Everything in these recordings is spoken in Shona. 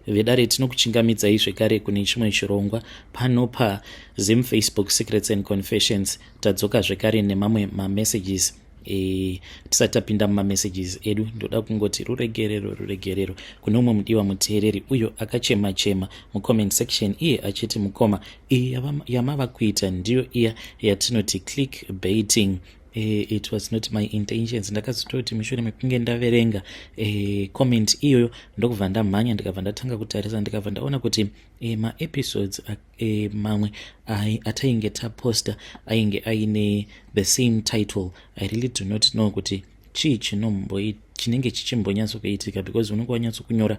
vedare tinokuchingamidzai zvekare kune chimwe chirongwa pano paZim Facebook Secrets and Confessions. Tadzoka zvekare nemamwe mamessages tisati tapinda mumamessages edu. Ndoda kungoti ruregerero kune umwe mudiwa muteereri uyo akachema mucomment section iye achiti mukoma iyi yamava kuita ndiyo iya yatinoti click baiting. It was not my intentions. Ndakazototi mushure mekunge ndaverenga comment iyoyo ndokubva ndamhanya ndikabva ndatanga kutarisa ndikabva ndaona kuti maepisodes mamwe atainge taposta ainge aine the same title. I really do not know kuti chii chinenge chichimbonyatsokuitika, because unenge wanyatsokunyora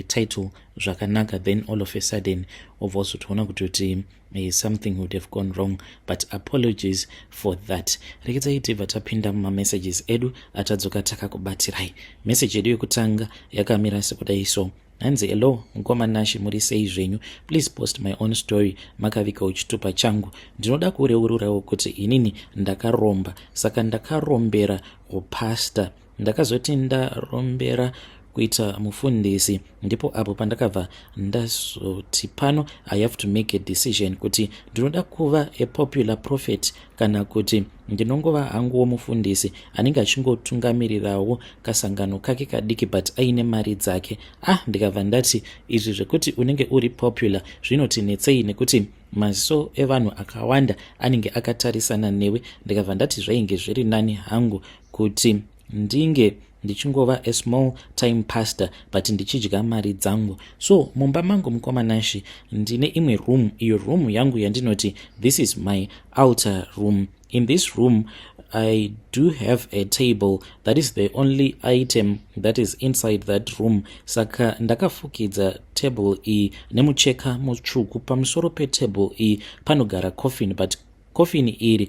title zvakanaka then all of a sudden obva wazotoona kuti something would have gone wrong, but apologies for that. Rekedzai tibva tapinda mumamessages edu atadzoka takakubatirai. Message edu yekutanga yakamira sekudai so: hanzi hello mukoma Nashi, muri sei zvenyu? Please post my own story makavika chitupa changu. Ndinoda kureururawo kuti inini ndakaromba, saka ndakarombera upasta. Ndakazoti ndarombera kuita mufundisi, ndipo apo pandakabva ndazoti pano I have to make a decision kuti ndinoda kuva a popular prophet kana kuti ndinongova hanguwo mufundisi anenge achingotungamirirawo kasangano kake kadiki but aine mari dzake. Ndikabva ndati izvi zvekuti unenge uri popular zvinotinetsei nekuti maziso evanhu akawanda anenge akatarisana newe. Ndikabva ndati zvainge zviri nani hangu kuti ndinge ndichingova a small time pastor but ndichidya mari dzangu. So mumba mangu mukoma Nashi ndine imwe room, iyo room yangu yandinoti this is my altar room. In this room I do have a table, that is the only item that is inside that room. Saka ndakafukidza table iyi nemucheka mutsvuku. Pamusoro petable iyi panogara coffin, but coffin iri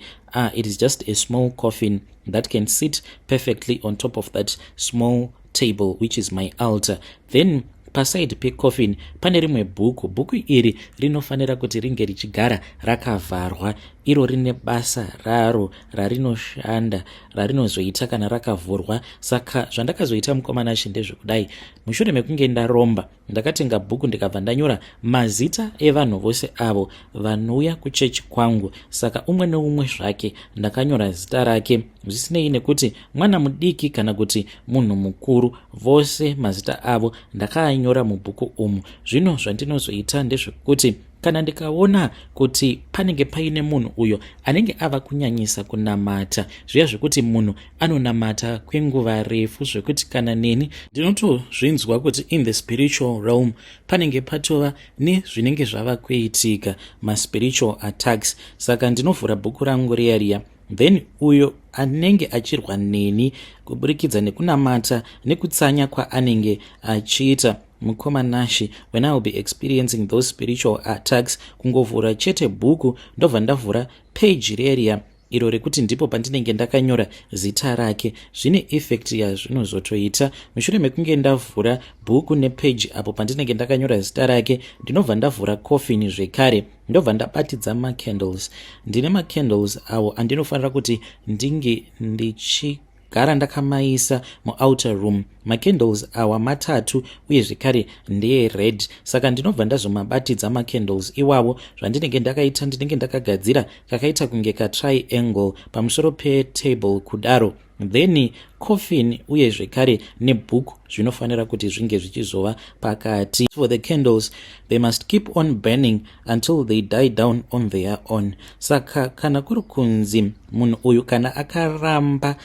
it is just a small coffin that can sit perfectly on top of that small table which is my altar. Then paside pe coffin pane rimwe bhuku iri rinofanira kuti ringe richigara rakavharwa. Iro rine basa raro rarinoshanda rarinozoita kana rakavhurwa. Saka zvandakazoita mukoma Nashi ndezvekudai, mushure mekunge ndaromba ndakatenga bhuku ndikabva ndanyora mazita evanhu vose avo vanouya kuchechi kwangu. Saka umwe neumwe zvake ndakanyora zita rake, zvisinei nekuti mwana mudiki kana kuti munhu mukuru, vose mazita avo ndakaanyora mubhuku umu. Zvino zvandinozoita ndezvekuti kana ndikaona kuti panenge paine munhu uyo anenge ava kunyanyisa kunamata, zviya zvekuti munhu anonamata kwenguva refu zvekuti kana neni ndinotozvinzwa kuti in the spiritual realm panenge patova nezvinenge zvava kuitika, ma-spiritual attacks. Saka ndinovhura bhuku rangu riya then uyo anenge achirwa neni kuburikidza nekunamata nekutsanya kwaanenge achiita mukoma Nashi, when I will be experiencing those spiritual attacks, kungovhura chete bhuku ndobva ndavhura page riya iro rekuti ndipo pandinenge ndakanyora zita rake. Zvine effect yazvinozotoita mushure mekunge ndavhura bhuku nepage apo pandinenge ndakanyora zita rake, ndinobva ndavhura coffin zvekare ndobva ndabatidza macandles. Ndine macandles awo andinofanira kuti ndinge ndichigara ndakamaisa muouter room. Macandles awa matatu uye zvekare ndeye red. Saka ndinobva ndazomabatidza macandles iwawo. Zvandinenge ndakaita ndinenge ndakagadzira kakaita kunge ka triangle pamusoro petable kudaro. Then coffin uye zvekare nebhuku zvinofanira kuti zvinge zvichizova pakati. For the candles, they must keep on burning until they die down on their own. Saka kana kuri kunzi munhu uyu kana akaramba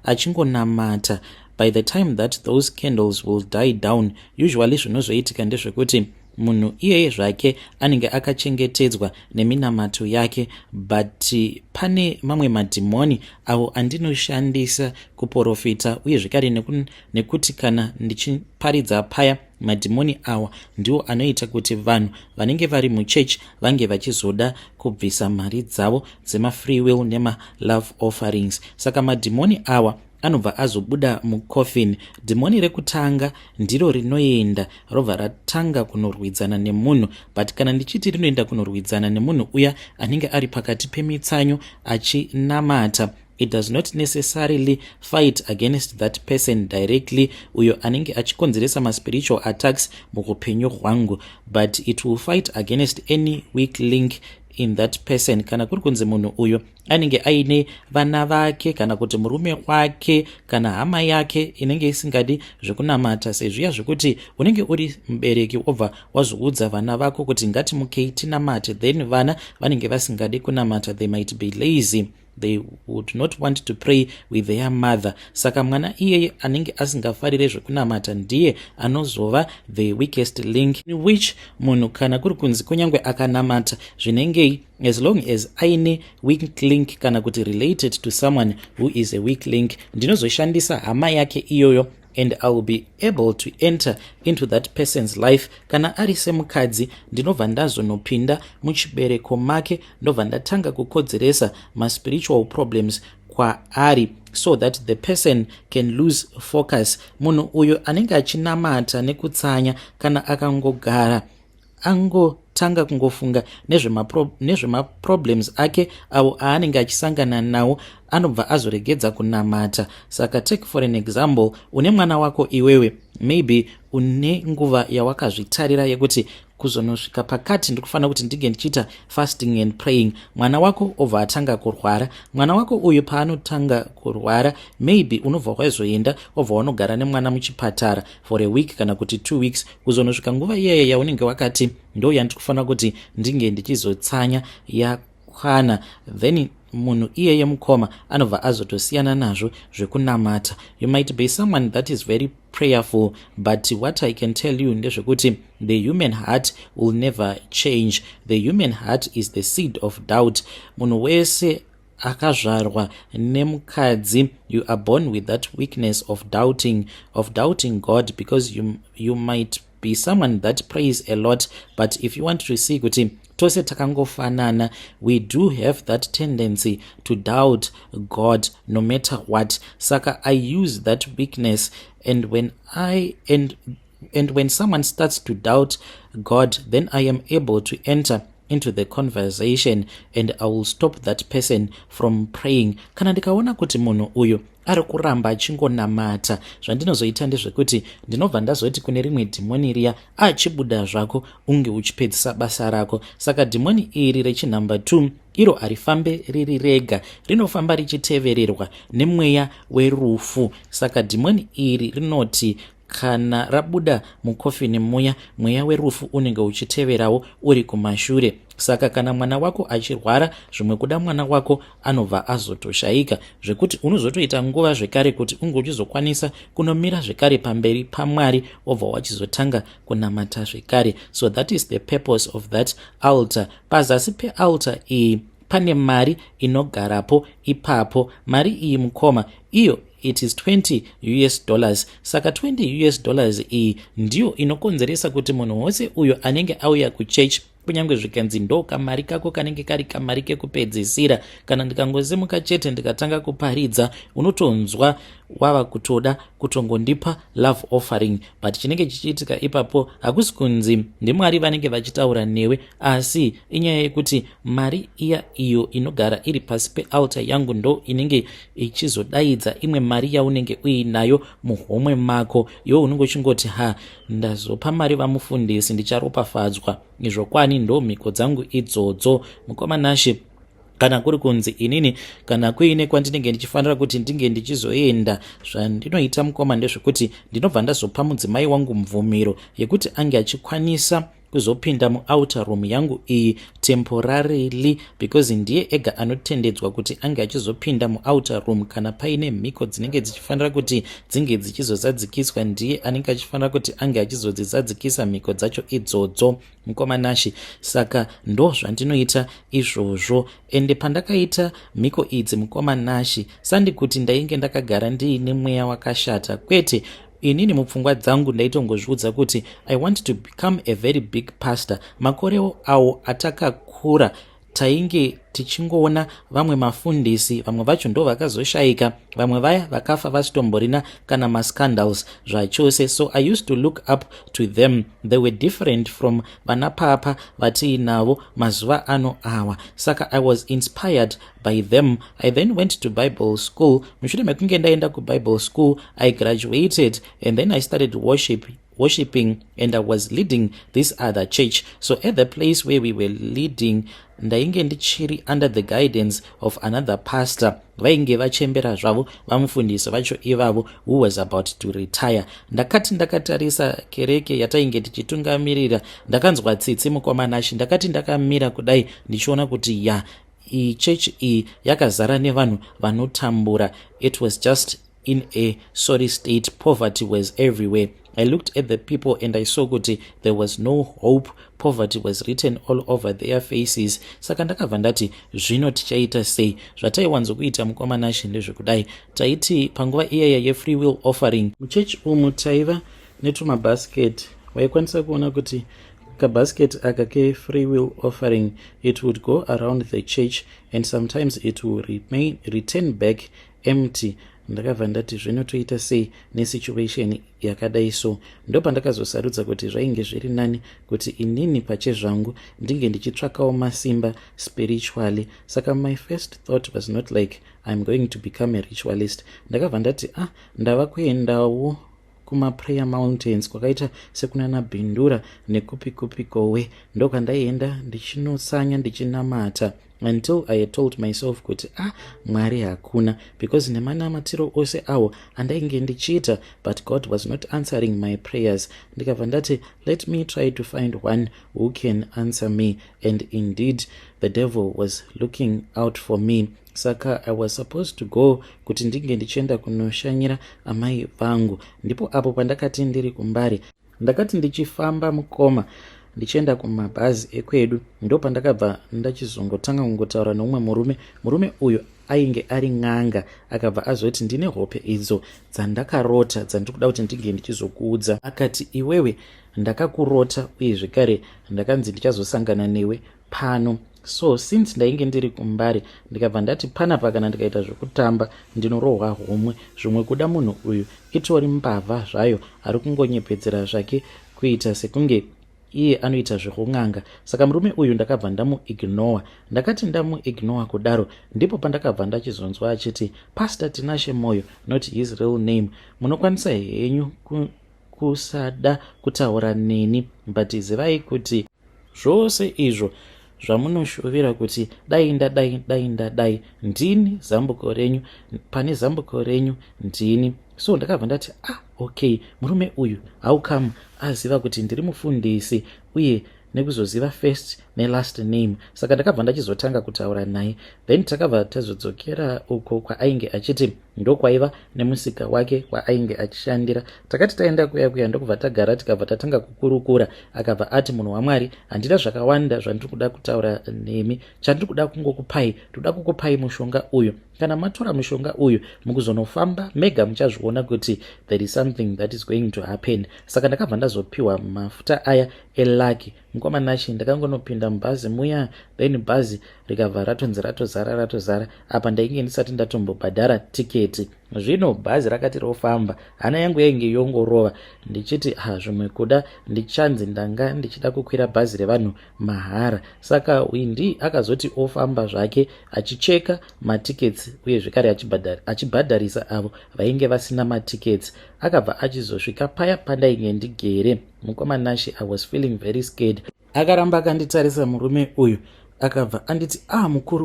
achingonamata, by the time that those candles will die down, usually zvinozoitika ndezvekuti munhu iyeye zvake anenge akachengetedzwa neminamato yake, but pane mamwe madhimoni avo andinoshandisa kuprofita uye zvekare nekuti kana ndichiparidza paya madhimoni awa ndiwo anoita kuti vanhu vanenge vari muchechi vange vachizoda kubvisa mari dzavo dzema-free will nema-love offerings. Saka madhimoni awa anobva azobuda mucoffin. Dhimoni rekutanga ndiro rinoenda robva ratanga kunorwidzana nemunhu, but kana ndichiti rinoenda kunorwidzana nemunhu uya anenge ari pakati pemitsanyo achinamata, it does not necessarily fight against that person directly, uyo anenge achikonzeresa maspiritual attacks mukupenyu hwangu, but it will fight against any weak link in that person. Kana kuri kunzi munhu uyo anenge aine vana vake kana kuti murume wake kana hama yake inenge isingadi zvekunamata, sezviya zvekuti unenge uri mubereki obva wazoudza vana vako kuti ngatimukei tinamate, then vana vanenge vasingadi kunamata, they might be lazy, they would not want to pray with their mother. Saka mwana iyeye anenge asingafarire zvekunamata ndiye anozova the weakest link, in which munhu kana kuri kunzi kunyange akanamata zvinenge, as long as aine weak link kana kuti related to someone who is a weak link, ndinozoshandisa hama yake iyoyo and I will be able to enter into that person's life. Kana ari semukadzi ndinobva ndazonopinda muchibereko make, ndobva ndatanga kukodzeresa ma-spiritual problems kwaari, so that the person can lose focus. Munhu uyo anenge achinamata nekutsanya kana akangogara angotanga kungofunga nezvemaproblems ake avo aanenge achisangana nawo, anobva azoregedza kunamata. Saka take for an example, une mwana wako iwewe, maybe une nguva yawakazvitarira yekuti kuzonosvika pakati ndikufanira kuti ndige ndichiita fasting and praying. Mwana wako obva atanga kurwara. Mwana wako uyu paanotanga kurwara, maybe unobva wazoenda obva wanogara nemwana muchipatara for a week kana kuti 2 weeks, kuzonosvika nguva iyaya yaunenge wakati ndo yandikufanira kuti ndinge ndichizotsanya yakwana, then munhu iyeye mukoma anobva azotosiyana nazvo zvekunamata. You might be someone that is very prayerful, but what I can tell you ndezvekuti the human heart will never change. The human heart is the seed of doubt. Munhu wese akazvarwa nemukadzi, you are born with that weakness of doubting God, because you might be someone that prays a lot, but if you want to see kuti tose takangofanana, we do have that tendency to doubt God no matter what. Saka I use that weakness, and when when someone starts to doubt God, then I am able to enter into the conversation and I will stop that person from praying. Kana ndikaona kuti munhu uyu ari kuramba achingonamata, zvandinozoita ndezvekuti ndinobva ndazoti kune rimwe dhimoni riya, achibuda zvako unge uchipedzisa basa rako. Saka dhimoni iri rechinhamba 2 iro harifambe riri rega, rinofamba richitevererwa nemweya werufu. Saka dhimoni iri rinoti kana rabuda mukofini muya, mweya werufu unenge uchiteverawo uri kumashure. Saka kana mwana wako achirwara, zvimwe kuda mwana wako anobva azotoshaika, zvekuti unozotoita nguva zvekare kuti unge uchizokwanisa kunomira zvekare pamberi paMwari obva wachizotanga kunamata zvekare. So that is the purpose of that altar. Pazasi pealtar iyi pane mari inogarapo ipapo. Mari iyi mukoma iyo it is $20. Saka $20 iyi ndiyo inokonzeresa kuti munhu wose uyo anenge auya kuchurch, kunyange zvikanzi ndo kamari kako kanenge kari kamari kekupedzisira, kana ndikangozimuka chete ndikatanga kuparidza, unotonzwa wava kutoda kutongondipa love offering. But chinenge chichiitika ipapo hakusi kunzi ndiMwari vanenge vachitaura newe, asi inyaya yekuti mari iya iyo inogara iri pasi pealtar yangu ndo inenge ichizodaidza imwe mari yaunenge uinayo muhomwe mako. Iwe unenge uchingoti ndazopa mari vamufundisi ndicharopafadzwa, izvo kwani ndo mhiko dzangu idzodzo. Mukoma Nashe, kana kuri kunzi inini kana kuine kwandinenge ndichifanira kuti ndinge ndichizoenda, zvandinoita mukoma ndezvekuti ndinobva ndazopa mudzimai wangu mvumiro yekuti ange achikwanisa kuzopinda muouter room yangu iyi temporarily, because ndiye ega anotendedzwa kuti ange achizopinda muouter room kana paine mhiko dzinenge dzichifanira kuti dzinge dzichizozadzikiswa, ndiye anenge achifanira kuti ange achizodzizadzikisa mhiko dzacho idzodzo. Mukoma Nashe, saka ndo zvandinoita izvozvo. Ende pandakaita mhiko idzi mukoma Nashe, sandikuti ndainge ndakagara ndiine mweya wakashata, kwete. Inini mupfungwa dzangu ndaitongozviudza kuti I want to become a very big pastor. Makore awo atakakura tainge tichingoona vamwe mafundisi, vamwe vacho ndo vakazoshayika, vamwe vaya vakafa vasitomborina kana mascandals zvachose. So I used to look up to them. They were different from vanapapa vatiinavo mazuva ano awa. Saka I was inspired by them. I then went to Bible school. Mushure mekunge ndaenda kuBible school, I graduated and then I started worshiping, and I was leading this other church. So at the place where we were leading, ndainge ndichiri under the guidance of another pastor. Vainge vachembera zvavo vamufundisi vacho ivavo who was about to retire. Ndakati ndakatarisa kereke yatainge tichitungamirira, ndakanzwa tsitsi mukomanashi. Ndakati ndakamira kudai ndichiona kuti church iyi yakazara nevanhu vanotambura. It was just in a sorry state. Poverty was everywhere. I looked at the people and I saw kuti there was no hope. Poverty was written all over their faces. Saka ndakabva ndati zvino tichaita sei? Zvataiwanzokuita mukomanashi ndezvekudai. Taiti panguva iyaya yefree will offering muchechi umu taiva netumabasket. Waikwanisa kuona kuti kabasket aka ke-free will offering, it would go around the church and sometimes it will return back empty. Ndakabva ndati zvinotoita sei nesituation yakadai so. Ndo pandakazosarudza kuti zvainge zviri nani kuti inini pachezvangu ndinge ndichitsvakawo masimba spiritually. Saka my first thought was not like I'm going to become a ritualist. Ndakabva ndati ndava kuendawo kuma-prayer mountains kwakaita sekunana Bhindura nekupi kowe. Ndo kandaienda ndichinosanya ndichinamata until I had told myself kuti Mwari hakuna, because nemanamatiro ose awo andainge ndichiita, but God was not answering my prayers. Ndikabva ndati let me try to find one who can answer me, and indeed the devil was looking out for me. Saka I was supposed to go kuti ndinge ndichienda kunoshanyira amai vangu. Ndipo apo pandakati ndiri kuMbare, ndakati ndichifamba mukoma ndichienda kumabhazi ekwedu, ndo pandakabva ndachizongotanga kungotaura neumwe murume uyu ainge ari n'anga. Akabva azoti ndine hope idzo dzandakarota dzandiri kuda kuti ndinge ndichizokuudza. Akati iwewe ndakakurota uye zvekare ndakanzi ndichazosangana newe pano. So since ndainge ndiri kuMbare, ndikabva ndati panapa kana ndikaita zvekutamba ndinorohwa homwe. Zvimwe kuda munhu uyu itori mbavha zvayo, ari kungonyepedzera zvake kuita sekunge iye anoita zvekun'anga. Saka murume uyu ndakabva ndamuignore. Ndakati ndamuignore kudaro, ndipo pandakabva ndachizonzwa achiti Pastor Tinashe Moyo, not his real name, munokwanisa henyu kusada kutaura neni, but zivai kuti zvose izvo zvamunoshuvira kuti dai ndini zambuko renyu, pane zambuko renyu ndini. So ndakabva ndati okay, murume uyu how come aziva kuti ndiri mufundisi uye nekuzoziva first nelast name. Saka ndakabva ndachizotanga kutaura naye, then takabva tazodzokera uko kwaainge achiti ndokwaiva nemusika wake kwaainge achishandira. Takati taenda kuya ndokubva tagara tikabva tatanga kukurukura. Akabva ati munhu waMwari, handina zvakawanda zvandiri kuda kutaura nemi, chandiri kuda kungokupai, toda kukupai mushonga uyu. Kana matora mushonga uyu mukuzonofamba mega muchazviona kuti there is something that is going to happen. Saka ndakabva ndazopiwa mafuta aya elaki. Mukomanashi ndakangonopinda mubhazi muya, then bhazi rikabva ratozara. Apa ndainge ndisati ndatombobhadhara tiketi. Zvino bhazi rakati rofamba, hana yangu yainge yongorova. Ndichiti zvimwe kuda ndichanzi ndanga ndichida kukwira bhazi revanhu mahara. Saka windi akazoti ofamba zvake achicheka matiketsi uye zvekare achibhadharisa avo vainge vasina matiketsi. Akabva achizosvika paya pandainge ndigere. Mukomanashi, I was feeling very scared. Akaramba akanditarisa murume uyu, akabva anditi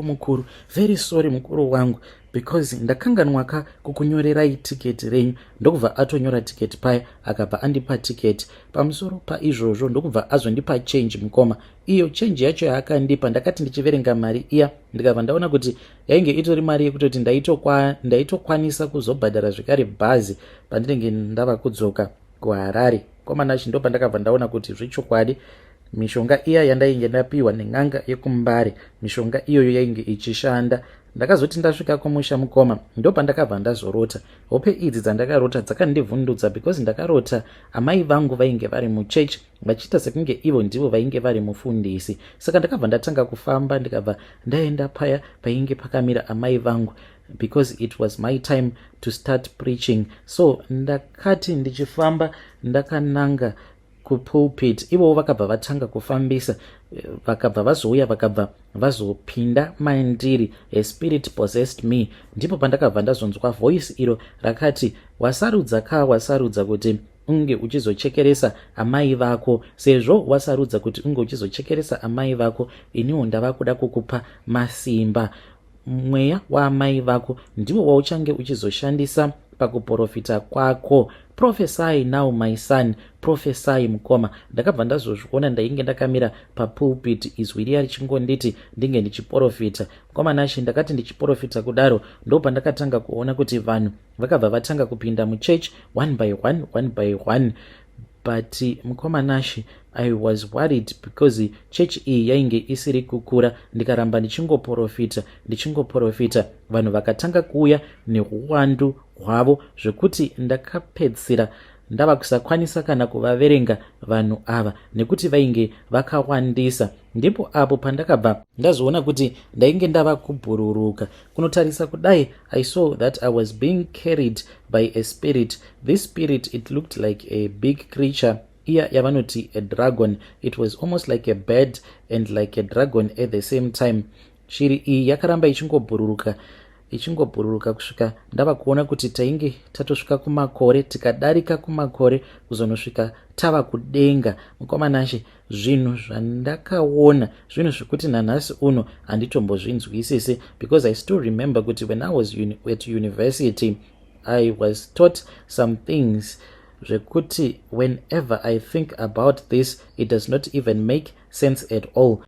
mukuru, very sorry mukuru wangu, because ndakanganwaka kukunyorerai tiketi renyu. Ndokubva atonyora tiketi paya, akabva andipa tiketi. Pamusoro paizvozvo ndokubva azondipa change mukoma. Iyo change yacho yaakandipa, ndakati ndichiverenga mari iya, ndikabva ndaona kuti yainge itori mari yekutoti ndaitokwanisa kuzobhadhara zvekare bhazi pandinenge ndava kudzoka kuHarare. Komanashi, ndo pandakabva ndaona kuti zvechokwadi mishonga iya yandainge ndapiwa nen'anga yekuMbare, mishonga iyoyo yainge ichishanda. ndakazoti ndasvika kumusha mukoma ndo pandakabva ndazorota. Hope idzi dzandakarota dzakandivhundutsa because ndakarota amai vangu vainge vari muchechi vachiita sekunge ivo ndivo vainge vari mufundisi. Saka ndakabva ndatanga kufamba ndikabva ndaenda paya painge pakamira amai vangu because it was my time to start preaching. So ndakati ndichifamba ndakananga kupulpit, ivo vakabva vatanga kufambisa, vakabva vazouya vakabva vazopinda mandiri, a spirit possessed me. Ndipo pandakabva ndazonzwa voice iro rakati, wasarudza kuti unge uchizochekeresa amai vako. Sezvo wasarudza kuti unge uchizochekeresa amai vako, iniwo ndava kuda kukupa masimba. Mweya waamai vako ndiwo wauchange uchizoshandisa pakuprofita kwako. Prophesy now my son, prophesy mukoma. Ndakabva ndazozviona ndainge ndakamira papulpit, izwi riya richingonditi ndinge ndichiprofita. Mukoma Nashi ndakati ndichiprofita kudaro ndo pandakatanga kuona kuti vanhu vakabva vatanga kupinda muchurch one by one. But mukoma Nashi, I was worried because church iyi yainge isiri kukura. Ndikaramba ndichingoprofita vanhu vakatanga kuuya neuwandu hwavo zvekuti ndakapedzisira ndava kusakwanisa kana kuvaverenga vanhu ava nekuti vainge vakawandisa. Ndipo apo pandakabva ndazoona kuti ndainge ndava kubhururuka. Kunotarisa kudai, I saw that I was being carried by a spirit. This spirit, it looked like a big creature. Iya yavanoti a dragon. It was almost like a bird and like a dragon at the same time. Shiri iyi yakaramba ichingobhururuka kusvika ndava kuona kuti tainge tatosvika kumakore, tikadarika kumakore kuzonosvika tava kudenga. Mukoma Nashi, zvinhu zvandakaona zvinhu zvekuti nanhasi uno handitombozvinzwisisi, because I still remember kuti when I was at university I was taught some things zvekuti whenever I think about this it does not even make sense at all.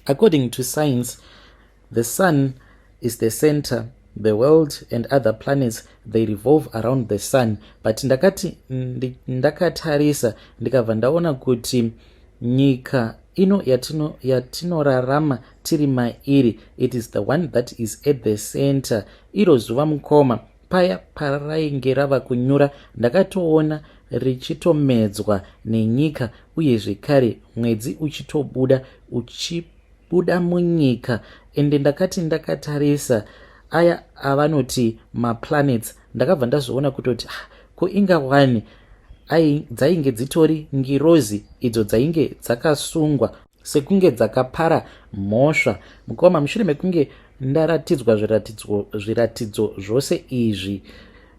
According to science, the sun is the center, the world and other planets, they revolve around the sun. But ndakatarisa ndikabva ndaona kuti nyika ino yatinorarama tiri mairi, it is the one that is at the center. Iro zuva mukoma paya parainge rava kunyura ndakatoona richitomedzwa nenyika, uye zvekare mwedzi uchibuda munyika. Ende ndakati ndakatarisa aya avanoti maplanets, ndakabva ndazoona kutoti kuinga wani dzainge dzitori ngirozi idzo dzainge dzakasungwa sekunge dzakapara mhosva. Mukoma, mushure mekunge ndaratidzwa zviratidzo zvose izvi,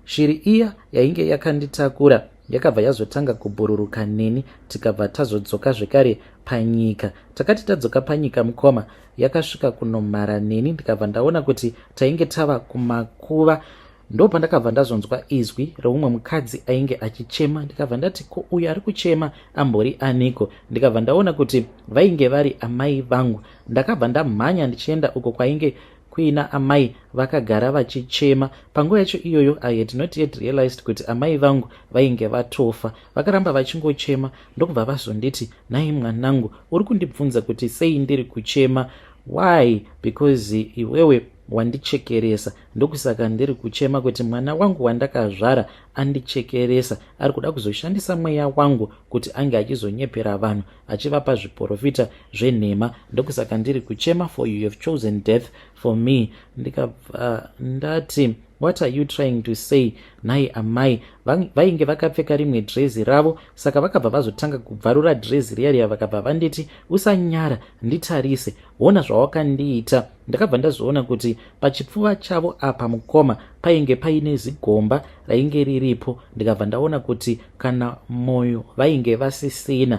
shiri iya yainge yakanditakura yakabva yazotanga kubhururuka neni, tikabva tazodzoka zvekare panyika. Takati tadzoka panyika mukoma, yakasvika kunomhara neni, ndikabva ndaona kuti tainge tava kumakuva. Ndo pandakabva ndazonzwa izwi reumwe mukadzi ainge achichema. Ndikabva ndati, ko uyu ari kuchema ambori aniko? Ndikabva ndaona kuti vainge vari amai vangu. Ndakabva ndamhanya ndichienda uko kwainge kuina amai vakagara vachichema. Panguva yacho iyoyo I had not yet realized kuti amai vangu vainge vatofa. Vakaramba vachingochema ndokubva vazonditi, nhai mwanangu, uri kundibvunza kuti sei ndiri kuchema? Why? Because iwewe wandichekeresa, ndokusaka ndiri kuchema kuti mwana wangu wandakazvara andichekeresa, ari kuda kuzoshandisa mweya wangu kuti ange achizonyepera vanhu achivapa zviprofita zvenhema. Ndokusaka ndiri kuchema, for you have chosen death for me. Ndikabva ndati, what are you trying to say? Nhai amai vainge vakapfeka rimwe dhirezi ravo, saka vakabva vazotanga kubvarura dhirezi riya vakabva vanditi, usanyara, nditarise, ona zvawakandiita. Ndakabva ndazoona kuti pachipfuva chavo apa mukoma painge paine zigomba rainge riripo. Ndikabva ndaona kuti kana moyo vainge vasisina.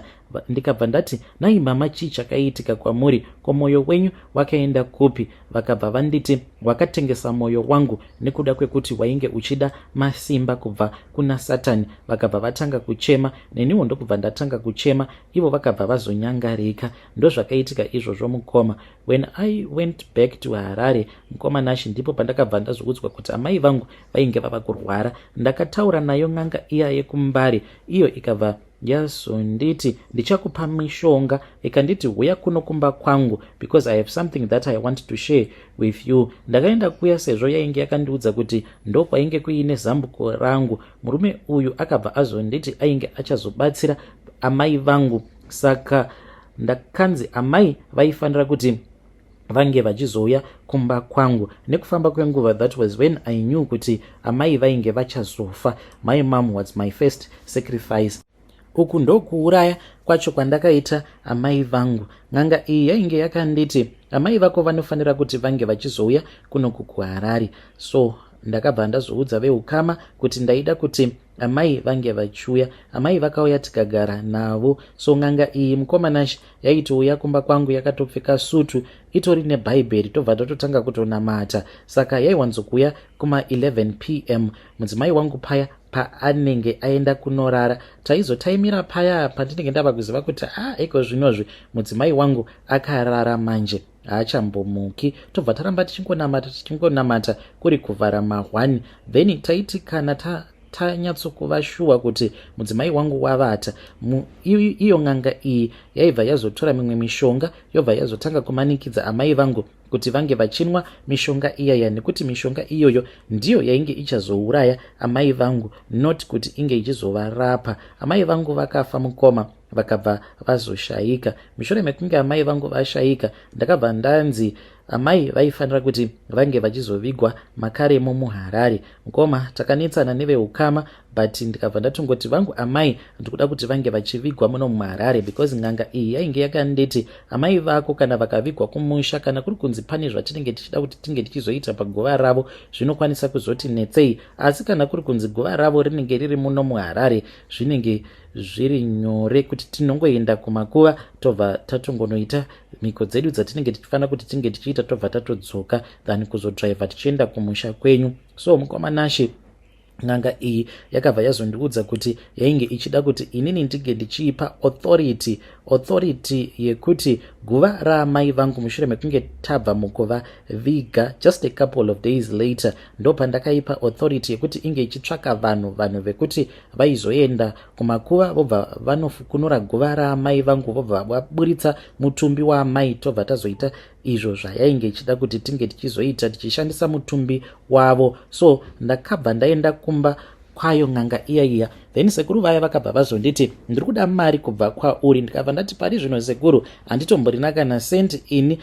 Ndikabva ndati, nhai mama, chii chakaitika kwamuri? Ko moyo wenyu wakaenda kupi? Vakabva vanditi, wakatengesa moyo wangu nekuda kwekuti wainge uchida masimba kubva kuna Satani. Vakabva vatanga kuchema, neniwo ndokubva ndatanga kuchema, ivo vakabva vazonyangarika. Ndo zvakaitika izvozvo mukoma. When I went back to Harare, mukoma Nashi, ndipo pandakabva ndazoudzwa kuti amai vangu vainge vava kurwara. Ndakataura nayo n'anga iya yekumbari, iyo ikabva yazonditi ndichakupa mishonga ikanditi huya kuno kumba kwangu because I have something that I want to share with you. Ndakaenda kuya sezvo yainge yakandiudza kuti ndo kwainge kuine zambuko rangu. Murume uyu akabva azonditi ainge achazobatsira amai vangu, saka ndakanzi amai vaifanira kuti vange vachizouya kumba kwangu. Nekufamba kwenguva, that was when I knew kuti amai vainge vachazofa. My mom was my first sacrifice. Uku ndokuuraya kwacho kwandakaita amai vangu. Ng'anga iyi yainge yakanditi amai vako vanofanira kuti vange vachizouya kuno kuHarare. So ndakabva ndazoudza veukama kuti ndaida kuti amai vange vachiuya. Amai vakauya tikagara navo. So ng'anga iyi mukomanashi yaitouya kumba kwangu yakatopfeka sutu itori nebhaibheri, tobva tatotanga kutonamata. Saka yaiwanzokuya kuma 11 p.m. mudzimai wangu paya paanenge aenda kunorara. Taizotaimira paya pandinenge ndava kuziva kuti iko zvinozvi mudzimai wangu akarara manje, haachambomuki. Tobva taramba tichingonamata kuri kuvhara ma1. Then taiti kana tanyatsokuva shuwa kuti mudzimai wangu wavata, iyo ng'anga iyi yaibva yazotora mimwe mishonga yobva yazotanga kumanikidza amai vangu kuti vange vachinwa mishonga iyaya, nekuti mishonga iyoyo ndiyo yainge ichazouraya amai vangu, not kuti inge ichizovarapa. Amai vangu vakafa mukoma, vakabva vazoshayika. Mushure mekunge amai vangu vashayika, ndakabva ndanzi amai vaifanira kuti vange vachizovigwa makaremo muHarare. Mukoma takanetsana neveukama, but ndikabva ndatongoti vangu amai ndikuda kuti vange vachivigwa muno muHarare, because ng'anga iyi yainge yakanditi amai vako kana vakavigwa kumusha, kana kuri kunzi pane zvatinenge tichida kuti tinge tichizoita paguva ravo, zvinokwanisa kuzoti netsei. Asi kana kuri kunzi guva ravo rinenge riri muno muHarare, zvinenge zviri nyore kuti tinongoenda kumakuva tobva tatongonoita mhiko dzedu dzatinenge tichifanira kuti tinge tichiita, tobva tatodzoka than kuzodhraivha tichienda kumusha kwenyu. So mukomanashi ng'anga iyi yakabva yazondiudza kuti yainge ichida kuti inini ndige ndichiipa authority yekuti guva raamai vangu mushure mekunge tabva mukuvaviga just a couple of days later, ndo pandakaipa authority yekuti inge ichitsvaka vanhu vekuti vaizoenda kumakuva vobva vanofukunura guva raamai vangu, vobva vaburitsa mutumbi waamai, tobva tazoita izvo zvayainge ichida kuti tinge tichizoita tichishandisa mutumbi wavo. So ndakabva ndaenda kumba kwayo ng'anga iya. Then sekuru vaya vakabva vazonditi ndiri kuda mari kubva kwauri. Ndikabva ndati pari zvino sekuru, handitomborina kana sendi ini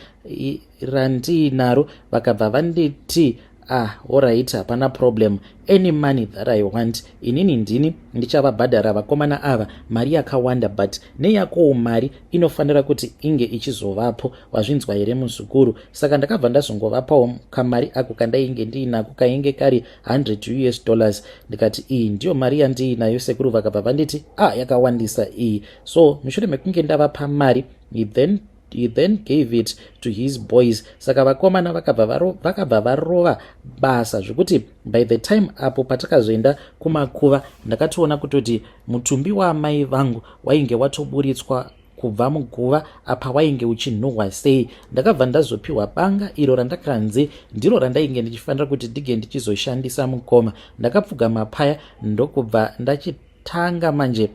randiinaro. Vakabva vanditi alright, hapana problem, any money that I want inini ndini ndichavabhadhara vakomana ava mari yakawanda, but neyakowo mari inofanira kuti inge ichizovapo. Wazvinzwa here muzukuru? Saka ndakabva ndazongovapawo kamari ako kandainge ndiinako kainge kari $100. Ndikati iyi ndiyo mari yandiinayo sekuru. Vakabva vanditi yakawandisa iyi. So mushure mekunge ndavapa mari, he then gave it to his boys. Saka vakomana vakabva varova basa zvokuti by the time apo patakazoenda kumakuva ndakatoona kutoti mutumbi waamai vangu wainge watoburitswa kubva muguva apa wainge uchinhuhwa sei. Ndakabva ndazopiwa banga iro randakanzi ndiro randainge ndichifanira kuti ndige ndichizoshandisa mukoma. Ndakapfugama paya ndokubva ndachitanga manje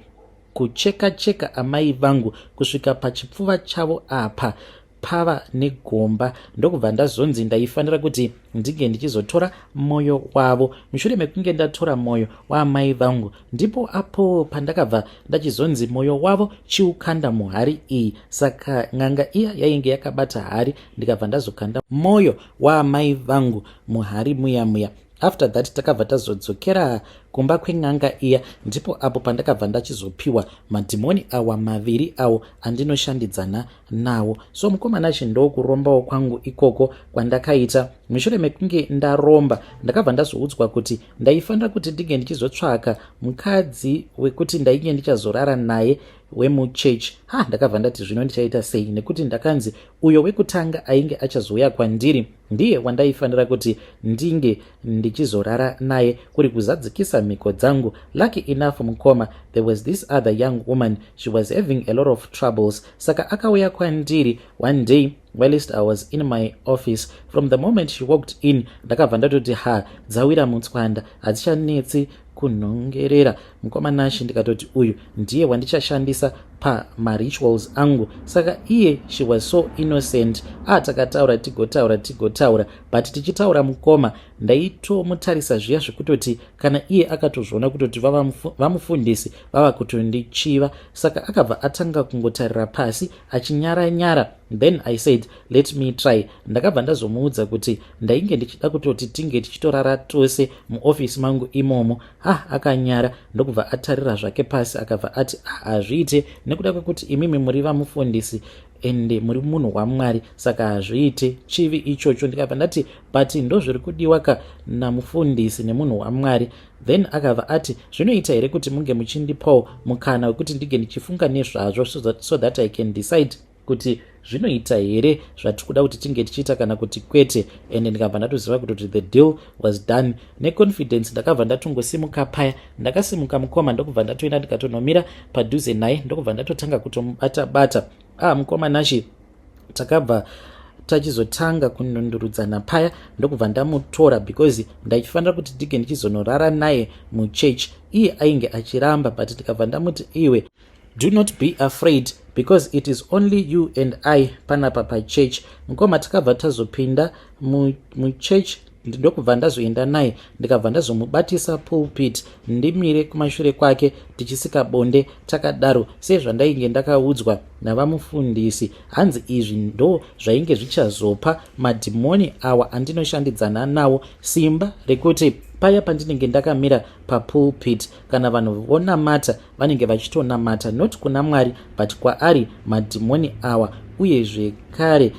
kucheka amai vangu kusvika pachipfuva chavo apa pava negomba. Ndokubva ndazonzi ndaifanira kuti ndige ndichizotora moyo wavo. Mushure mekunge ndatora moyo waamai vangu, ndipo apo pandakabva ndachizonzi moyo wavo chiukanda muhari iyi. Saka ng'anga iya yainge yakabata hari, ndikabva ndazokanda moyo waamai vangu muhari muya. After that takabva tazodzokera kumba kweng'anga iya, ndipo apo pandakabva ndachizopiwa madhimoni awa maviri awo andinoshandidzana nawo. So mukomanashi ndokurombawo kwangu ikoko kwandakaita. Mushure mekunge ndaromba ndakabva ndazoudzwa kuti ndaifanira kuti ndige ndichizotsvaka mukadzi wekuti ndainge ndichazorara naye wemuchechi. Ndakabva ndati zvino ndichaita sei, nekuti ndakanzi uyo wekutanga ainge achazouya kwandiri ndiye wandaifanira kuti ndinge ndichizorara naye kuri kuzadzikisa mhiko dzangu. Lucky enough mukoma, there was this other young woman, she was having a lot of troubles. Saka akauya kwandiri one day whilst I was in my office. From the moment she walked in ndakabva ndatoti dzawira mutswanda, hadzichanetsi kunhongerera mukoma Nash ndikatoti uyu ndiye wandichashandisa pamarituals angu. Saka iye she was so innocent. Takataura tigotaura but tichitaura mukoma ndaitomutarisa zviya zvekutoti kana iye akatozviona kutoti vamufundisi vava kutondichiva. Saka akabva atanga kungotarira pasi achinyara. Then I said let me try. Ndakabva ndazomuudza kuti ndainge ndichida kutoti tinge tichitorara tose muofisi mangu imomo. Akanyara ndokubva atarira zvake pasi akabva ati hazviite nekuda kwekuti imimi muri vamufundisi ende muri munhu waMwari, saka hazviite chivi ichocho. Ndikabva ndati but ndozviri kudiwa namufundisi nemunhu waMwari. Then akabva ati zvinoita here kuti munge muchindipawo mukana wekuti ndige ndichifunga nezvazvo so that I can decide kuti zvinoita here zvatiri kuda kuti tinge tichiita kana kuti kwete. Ende ndikabva ndatoziva kuti the deal was done. Neconfidence ndakabva ndatongosimuka paya. Ndakasimuka mukoma ndokubva ndatoenda ndikatonomira padhuze naye ndokubva ndatotanga kutomubata. Mukoma Nashi takabva tachizotanga kunondurudzana paya ndokubva ndamutora because ndaifanira kuti ndige ndichizonorara naye muchurch. Iye ainge achiramba but ndikabva ndamuti iwe do not be afraid because it is only you and I panapa pachurch. Mukoma takabva tazopinda muchurch ndokubva ndazoenda naye ndikabva ndazomubatisa pulpit ndimire kumashure kwake tichisika bonde takadaro sezvandainge ndakaudzwa navamufundisi. Hanzi izvi ndo zvainge zvichazopa madhimoni awa andinoshandidzana nawo simba rekuti paya pandinenge ndakamira papulpit kana vanhu vonamata vanenge vachitonamata not kuna Mwari but kwaari madhimoni awa. Uye zvekare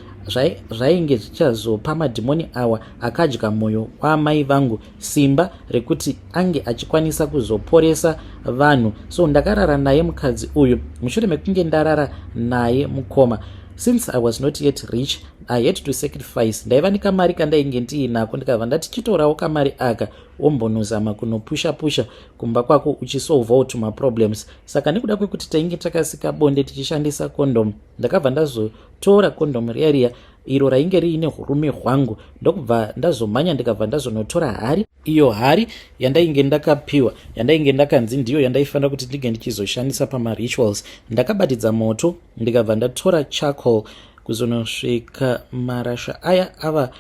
zvainge zvichazopa madhimoni awa akadya mwoyo wamai vangu simba rekuti ange achikwanisa kuzoporesa vanhu. So ndakarara naye mukadzi uyu mushure mekunge ndarara naye mukoma. Since I was not yet rich, I had to sacrifice. Ndaiva nekamari kandainge ndiinako ndikabva ndati chitorawo kamari aka ombonozama kunopusha kumba kwako uchisolvawo tumaproblems. Saka nekuda kwekuti tainge takasika bonde tichishandisa kondom ndakabva ndazotora kondom riya iro rainge riine hurume hwangu ndokubva ndazomhanya ndikabva ndazonotora hari. Iyo hari yandainge ndakapiwa yandainge ndakanzi ndiyo yandaifanira kuti ndige ndichizoshandisa pamarituals. Ndakabatidza moto ndikabva ndatora charcoal kuzonosvika marasha aya ava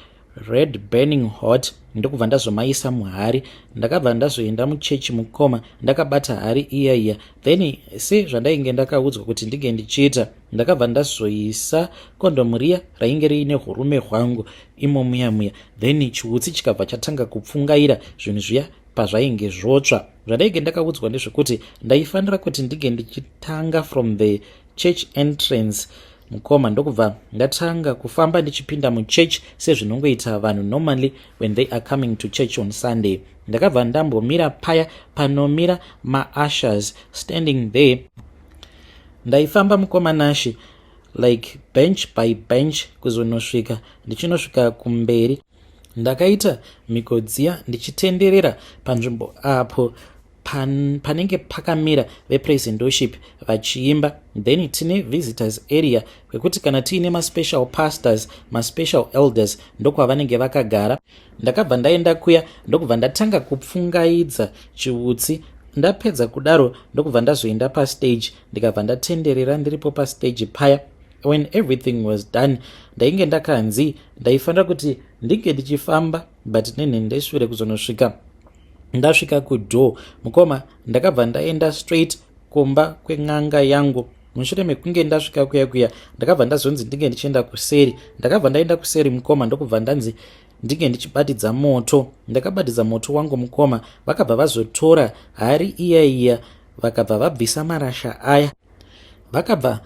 red burning hot ndokubva ndazomaisa muhari. Ndakabva ndazoenda muchechi mukoma ndakabata hari iya then sezvandainge ndakaudzwa kuti ndige ndichiita ndakabva ndazoisa kondomu riya rainge riine hurume hwangu imomuya then chiutsi chikabva chatanga kupfungaira zvinhu zviya pazvainge zvotsva. Zvandainge ndakaudzwa ndezvekuti ndaifanira kuti ndige ndichitanga from the church entrance mukoma ndokubva ndatanga kufamba ndichipinda muchurch sezvinongoita vanhu normally when they are coming to church on Sunday. Ndakabva ndambomira paya panomira maushers standing there. Ndaifamba mukoma Nashi like bench by bench kuzonosvika ndichinosvika kumberi. Ndakaita mikodziya ndichitenderera panzvimbo apo panenge pakamira vepraise and worship vachiimba. Then tine visitors area kwekuti kana tiine maspecial pastors maspecial elders ndokwavanenge vakagara. Ndakabva ndaenda kuya ndokubva ndatanga kupfungaidza chiutsi. Ndapedza kudaro ndokubva ndazoenda pastage ndikabva ndatenderera ndiripo pastage paya. When everything was done ndainge ndakanzi ndaifanira kuti ndinge ndichifamba but nene ndaishure kuzonosvika. Ndasvika kudoor mukoma ndakabva ndaenda straight kumba kwen'anga yangu. Mushure mekunge ndasvika kuya ndakabva ndazonzi ndinge ndichienda kuseri. Ndakabva ndaenda kuseri mukoma ndokubva ndanzi ndinge ndichibatidza moto. Ndakabatidza moto wangu mukoma vakabva vazotora hari iya vakabva vabvisa marasha aya vakabva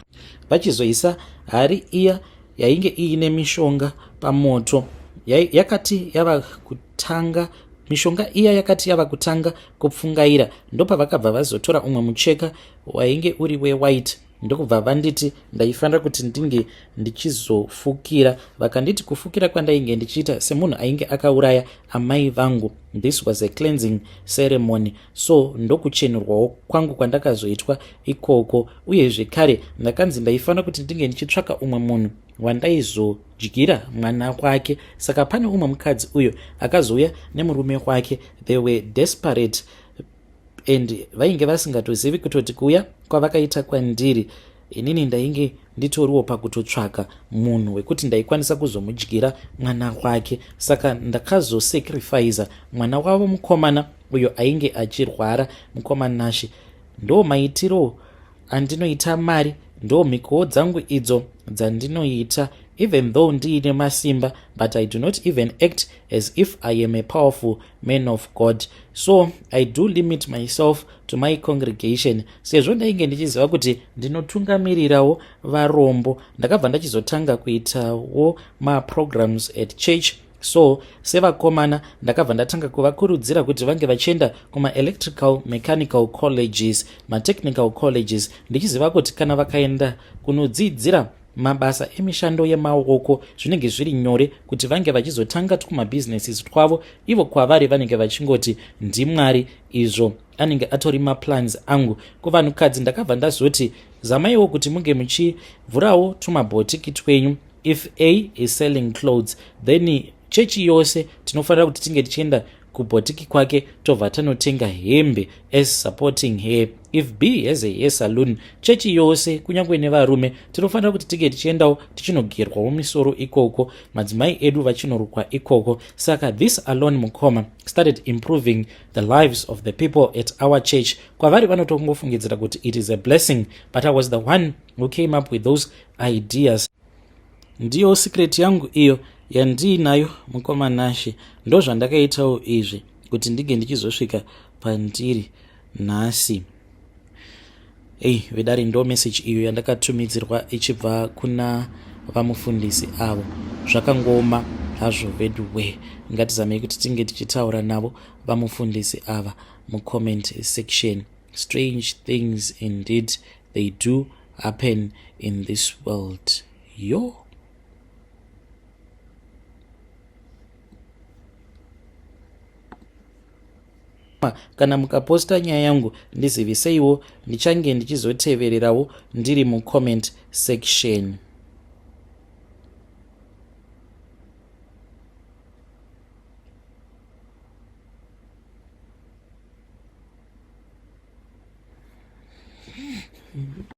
vachizoisa hari iya yainge iine mishonga pamoto yakati yava kutanga. Mishonga iya yakati yava kutanga kupfungaira ndopavakabva vazotora umwe mucheka wainge uri wewhite ndokubva vanditi ndaifanira kuti ndinge ndichizofukira. Vakanditi kufukira kwandainge ndichiita semunhu ainge akauraya amai vangu. This was a cleansing ceremony. So ndokuchenerwawo kwangu kwandakazoitwa ikoko. Uye zvekare ndakanzi ndaifanira kuti ndinge ndichitsvaka umwe munhu wandaizodyira mwana wake. Saka pane umwe mukadzi uyo akazouya nemurume wake. They were desperate and vainge vasingatozivi kutoti kuuya kwavakaita kwandiri inini ndainge nditoriwo pakutotsvaka munhu wekuti ndaikwanisa kuzomudyira mwana wake. Saka ndakazosacrifiza mwana wavo mukomana uyo ainge achirwara, mukomana Nashi. Ndo maitiro andinoita mari, ndo mhikowo dzangu idzo dzandinoita, even though ndiine masimba, but I do not even act as if I am a powerful man of God. So I do limit myself to my congregation. Sezvo ndainge ndichiziva kuti ndinotungamirirawo varombo, ndakabva ndachizotanga kuitawo maprograms at church. So sevakomana ndakabva ndatanga kuvakurudzira kuti vange vachienda kuma-electrical mechanical colleges, ma-technical colleges, ndichiziva kuti kana vakaenda kunodzidzira mabasa emishando yemaoko zvinenge zviri nyore kuti vange vachizotanga twumabhizinesis twavo ivo kwavari vanenge vachingoti ndimwari, izvo anenge atori maplans angu. Kuvanhukadzi ndakabva ndazoti zamaiwo kuti munge muchivhurawo tumabhotiki twenyu. If A is selling clothes, then chechi yose tinofanira kuti tinge tichienda kubhotiki kwake tobva tanotenga hembe as supporting her. If B has a hair saloon, chechi yose kunyange nevarume tinofanira kuti tinge tichiendawo tichinogerwawo misoro ikoko, madzimai edu vachinorukwa ikoko. Saka this alone mukoma started improving the lives of the people at our church. Kwavari vanotongofungidzira kuti it is a blessing, but I was the one who came up with those ideas. Ndiyo secret yangu iyo yandiinayo mukoma Nashi. Ndo zvandakaitawo izvi kuti ndige ndichizosvika pandiri nhasi. Vedare ndo message iyo yandakatumidzirwa ichibva kuna vamufundisi avo. Zvakangoma hazvo veduwe. Ngatizamei kuti tinge tichitaura navo vamufundisi ava mucomment section. Strange things indeed they do happen in this world. Yo. Kana mukaposta nyaya yangu ndizivise iwo, ndichange ndichizotevererawo ndiri mucomment section.